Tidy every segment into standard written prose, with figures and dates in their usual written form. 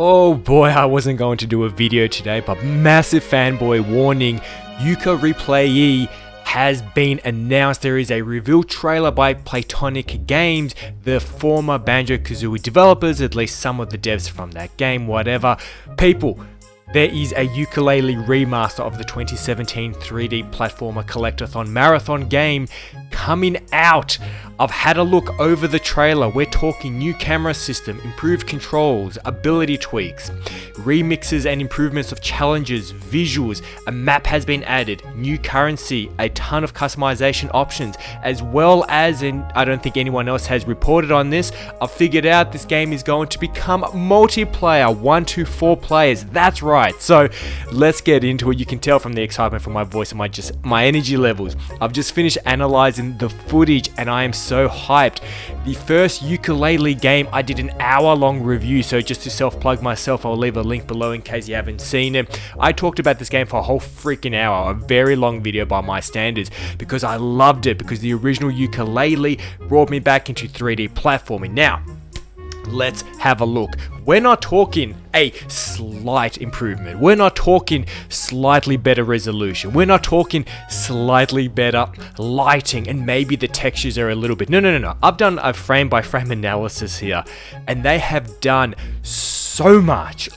Oh boy, I wasn't going to do a video today, but massive fanboy warning, Yooka Replay has been announced. There is a reveal trailer by Playtonic Games, the former Banjo-Kazooie developers, at least some of the devs from that game, whatever. People, there is a Yooka-Laylee remaster of the 2017 3D platformer collectathon marathon game coming out. I've had a look over the trailer. We're talking new camera system, improved controls, ability tweaks, remixes and improvements of challenges, visuals, a map has been added, new currency, a ton of customization options, as well as, and I don't think anyone else has reported on this, I've figured out this game is going to become multiplayer, 1 to 4 players. That's right. So let's get into it. You can tell from the excitement from my voice and my energy levels. I've just finished analyzing the footage and I am so hyped. The first Yooka-Laylee game, I did an hour-long review, so just to self-plug myself, I'll leave a link below in case you haven't seen it. I talked about this game for a whole freaking hour, a very long video by my standards, because I loved it, because the original Yooka-Laylee brought me back into 3D platforming. Now, let's have a look. We're not talking a slight improvement. We're not talking slightly better resolution. We're not talking slightly better lighting and maybe the textures are a little bit. No. I've done a frame by frame analysis here and they have done so much.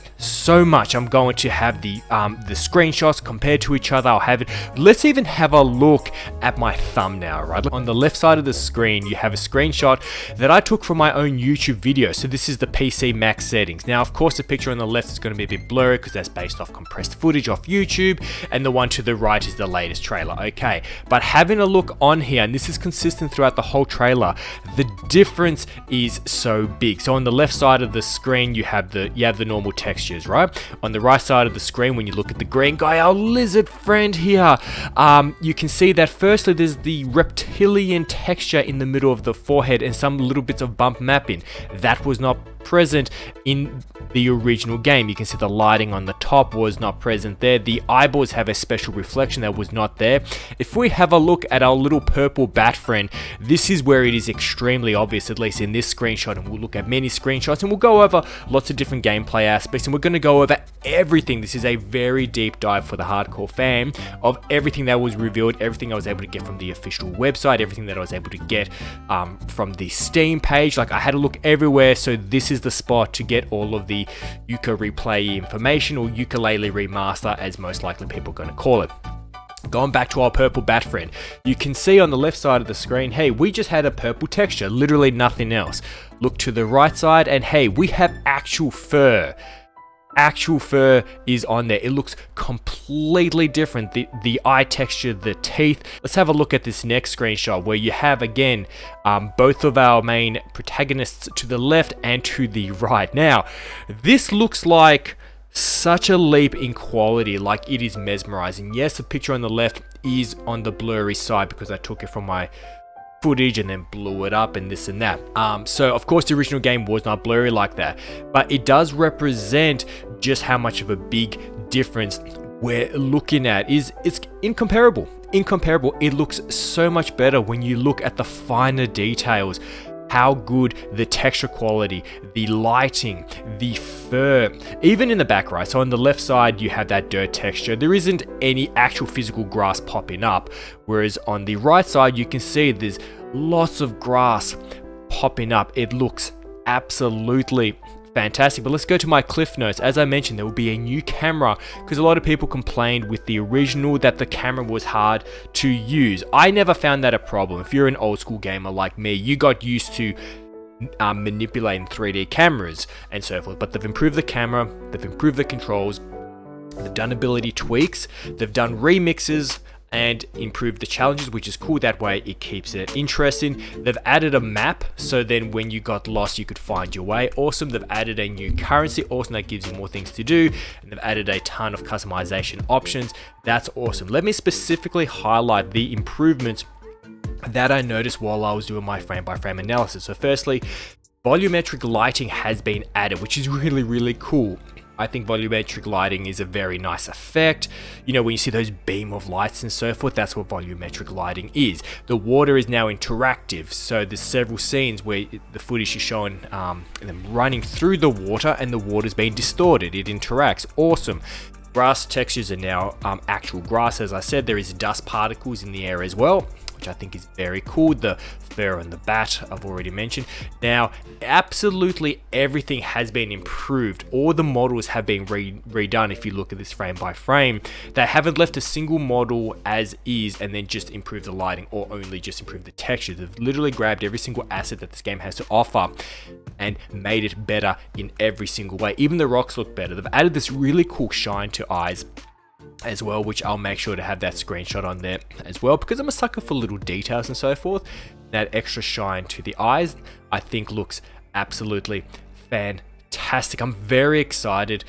I'm going to have the screenshots compared to each other. I'll have it. Let's even have a look at my thumbnail, right? On the left side of the screen, you have a screenshot that I took from my own YouTube video. So this is the PC max settings. Now, of course, the picture on the left is going to be a bit blurry because that's based off compressed footage off YouTube, and the one to the right is the latest trailer. Okay, but having a look on here, and this is consistent throughout the whole trailer, the difference is so big. So on the left side of the screen, you have the normal texture. Right on the right side of the screen, when you look at the green guy, our lizard friend here, you can see that firstly there's the reptilian texture in the middle of the forehead and some little bits of bump mapping that was not present in the original game. You can see the lighting on the top was not present there. The eyeballs have a special reflection that was not there. If we have a look at our little purple bat friend, this is where it is extremely obvious, at least in this screenshot, and we'll look at many screenshots and we'll go over lots of different gameplay aspects and we're going to go over everything. This is a very deep dive for the hardcore fan of everything that was revealed, everything I was able to get from the official website, everything that I was able to get from the Steam page. Like, I had to look everywhere, so this is the spot to get all of the Yooka Replay information, or Yooka-Laylee remaster as most likely people are going to call it. Going back to our purple bat friend, you can see on the left side of the screen, hey, we just had a purple texture, literally nothing else. Look to the right side and hey, we have actual fur. Actual fur is on there. It looks completely different. The eye texture, the teeth. Let's have a look at this next screenshot where you have again both of our main protagonists to the left and to the right. Now, this looks like such a leap in quality, like it is mesmerizing. Yes, the picture on the left is on the blurry side because I took it from my footage and then blew it up and this and that. So of course the original game was not blurry like that, but it does represent just how much of a big difference we're looking at. It's incomparable. It looks so much better when you look at the finer details. How good the texture quality, the lighting, the fur, even in the back, right? So on the left side, you have that dirt texture. There isn't any actual physical grass popping up. Whereas on the right side, you can see there's lots of grass popping up. It looks absolutely fantastic. But let's go to my cliff notes. As I mentioned, there will be a new camera because a lot of people complained with the original that the camera was hard to use. I never found that a problem. If you're an old school gamer like me, you got used to manipulating 3D cameras and so forth. But they've improved the camera, they've improved the controls, they've done ability tweaks, they've done remixes and improve the challenges, which is cool. That way it keeps it interesting. They've added a map, so then when you got lost you could find your way. Awesome. They've added a new currency. Awesome. That gives you more things to do, and they've added a ton of customization options. That's awesome. Let me specifically highlight the improvements that I noticed while I was doing my frame by frame analysis. So firstly, volumetric lighting has been added, which is really cool. I think volumetric lighting is a very nice effect. You know, when you see those beam of lights and so forth, that's what volumetric lighting is. The water is now interactive, so there's several scenes where the footage is showing them running through the water and the water's being distorted. It interacts. Awesome. Grass textures are now actual grass. As I said, there is dust particles in the air as well, which I think is very cool. The fur and the bat I've already mentioned. Now, absolutely everything has been improved. All the models have been redone. If you look at this frame by frame, they haven't left a single model as is and then just improved the lighting or only just improved the texture. They've literally grabbed every single asset that this game has to offer and made it better in every single way. Even the rocks look better. They've added this really cool shine to eyes as well, which I'll make sure to have that screenshot on there as well, because I'm a sucker for little details and so forth. That extra shine to the eyes, I think, looks absolutely fantastic. I'm very excited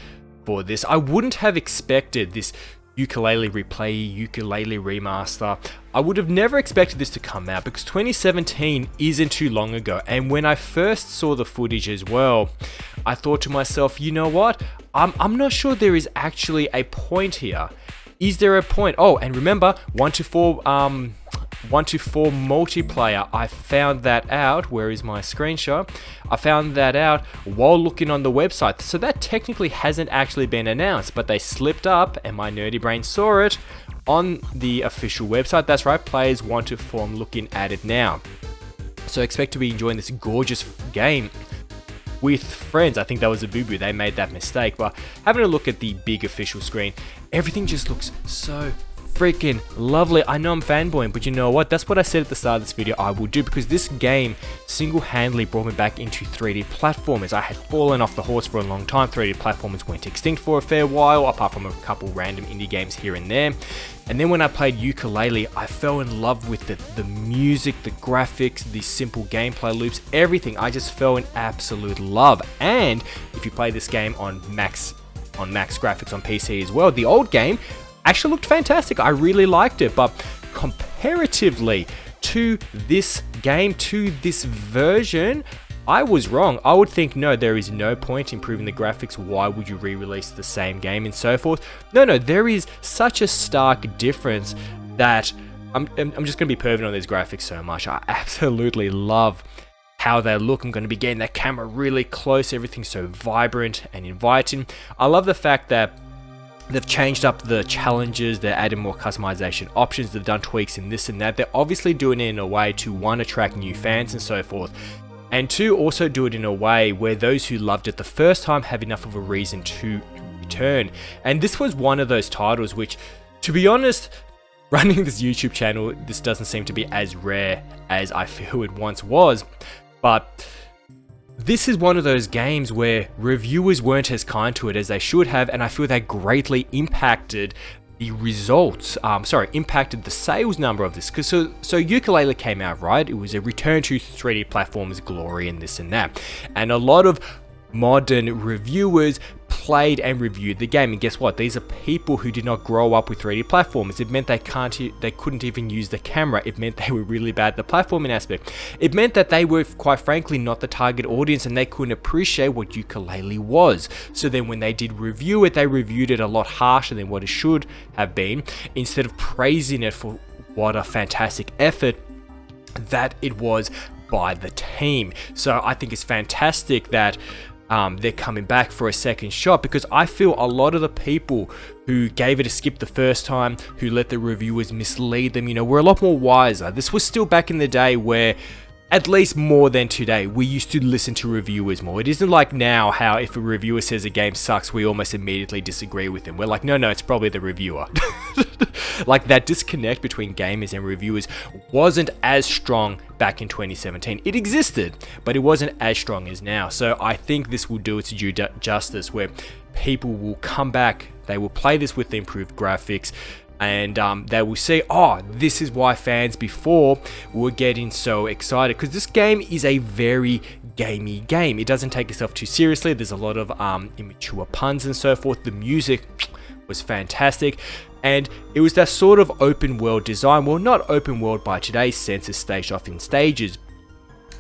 for this. I wouldn't have expected this Yooka-Laylee Replay, Yooka-Laylee Remaster. I would have never expected this to come out because 2017 isn't too long ago. And when I first saw the footage as well, I thought to myself, you know what? I'm not sure there is actually a point here. Is there a point? Oh, and remember, 1 to 4 multiplayer. I found that out. Where is my screenshot? I found that out while looking on the website. So that technically hasn't actually been announced, but they slipped up and my nerdy brain saw it on the official website. That's right, players 1 to 4. I'm looking at it now. So expect to be enjoying this gorgeous game with friends. I think that was a boo-boo. They made that mistake. But having a look at the big official screen, everything just looks so freaking lovely. I know I'm fanboying, but you know what? That's what I said at the start of this video I will do, because this game single-handedly brought me back into 3D platformers. I had fallen off the horse for a long time. 3D platformers went extinct for a fair while, apart from a couple random indie games here and there. And then when I played Yooka-Laylee, I fell in love with the music, the graphics, the simple gameplay loops, everything. I just fell in absolute love. And if you play this game on max graphics on PC as well, the old game actually looked fantastic. I really liked it, but comparatively to this game, to this version, I was wrong. I would think, no, there is no point improving the graphics. Why would you re-release the same game and so forth? No, there is such a stark difference that I'm just going to be perving on these graphics so much. I absolutely love how they look. I'm going to be getting that camera really close. Everything's so vibrant and inviting. I love the fact that they've changed up the challenges, they're adding more customization options, they've done tweaks in this and that. They're obviously doing it in a way to, one, attract new fans and so forth, and two, also do it in a way where those who loved it the first time have enough of a reason to return. And this was one of those titles which, to be honest, running this YouTube channel, this doesn't seem to be as rare as I feel it once was, but this is one of those games where reviewers weren't as kind to it as they should have, and I feel that greatly impacted the results, impacted the sales number of this. Because so Yooka-Laylee came out, right? It was a return to 3D platformers glory and this and that. And a lot of modern reviewers played and reviewed the game, and guess what? These are people who did not grow up with 3D platformers. It meant they couldn't even use the camera. It meant they were really bad at the platforming aspect. It meant that they were, quite frankly, not the target audience, and they couldn't appreciate what Yooka-Laylee was. So then when they did review it, they reviewed it a lot harsher than what it should have been, instead of praising it for what a fantastic effort that it was by the team. So I think it's fantastic that they're coming back for a second shot, because I feel a lot of the people who gave it a skip the first time, who let the reviewers mislead them, were a lot more wiser. This was still back in the day where, at least more than today, we used to listen to reviewers more. It isn't like now how if a reviewer says a game sucks, we almost immediately disagree with them. We're like, no, it's probably the reviewer. Like, that disconnect between gamers and reviewers wasn't as strong back in 2017. It existed, but it wasn't as strong as now. So I think this will do its due justice, where people will come back, they will play this with the improved graphics, and they will say, oh, this is why fans before were getting so excited, because this game is a very gamey game. It doesn't take itself too seriously. There's a lot of immature puns and so forth. The music was fantastic, and it was that sort of open world design. Well, not open world by today's sense, it's staged off in stages,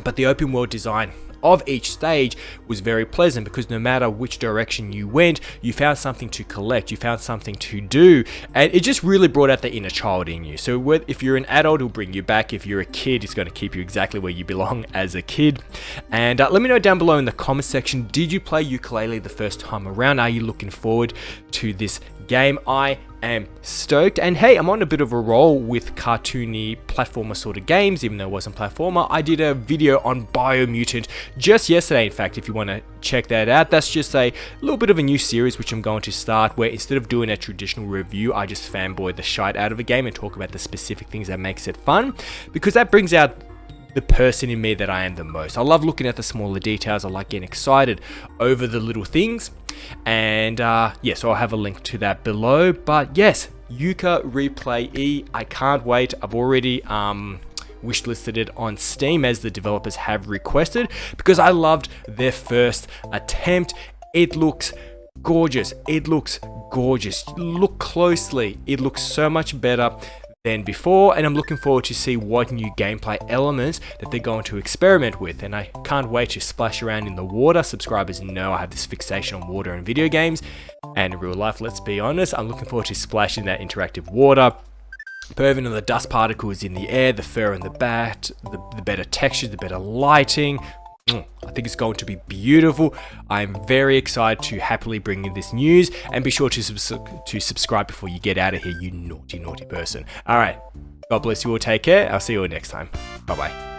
but the open world design of each stage was very pleasant, because no matter which direction you went, you found something to collect, you found something to do, and it just really brought out the inner child in you. So if you're an adult, it'll bring you back. If you're a kid, it's going to keep you exactly where you belong as a kid. And let me know down below in the comment section, did you play Yooka-Laylee the first time around? Are you looking forward to this game? I am stoked. And hey, I'm on a bit of a roll with cartoony platformer sort of games, even though it wasn't platformer. I did a video on Biomutant just yesterday, in fact, if you want to check that out. That's just a little bit of a new series which I'm going to start, where instead of doing a traditional review, I just fanboy the shite out of a game and talk about the specific things that makes it fun, because that brings out the person in me that I am the most. I love looking at the smaller details. I like getting excited over the little things. And yeah, so I'll have a link to that below. But yes, Yooka-Replay-E, I can't wait. I've already wishlisted it on Steam, as the developers have requested, because I loved their first attempt. It looks gorgeous. It looks gorgeous. Look closely. It looks so much better than before, and I'm looking forward to see what new gameplay elements that they're going to experiment with, and I can't wait to splash around in the water. Subscribers know I have this fixation on water in video games and in real life, let's be honest. I'm looking forward to splashing that interactive water, perving on the dust particles in the air, the fur and the bat, the better textures, the better lighting. I think it's going to be beautiful. I'm very excited to happily bring you this news, and be sure to subscribe before you get out of here, you naughty person. All right, God bless you all. Take care. I'll see you all next time. Bye bye.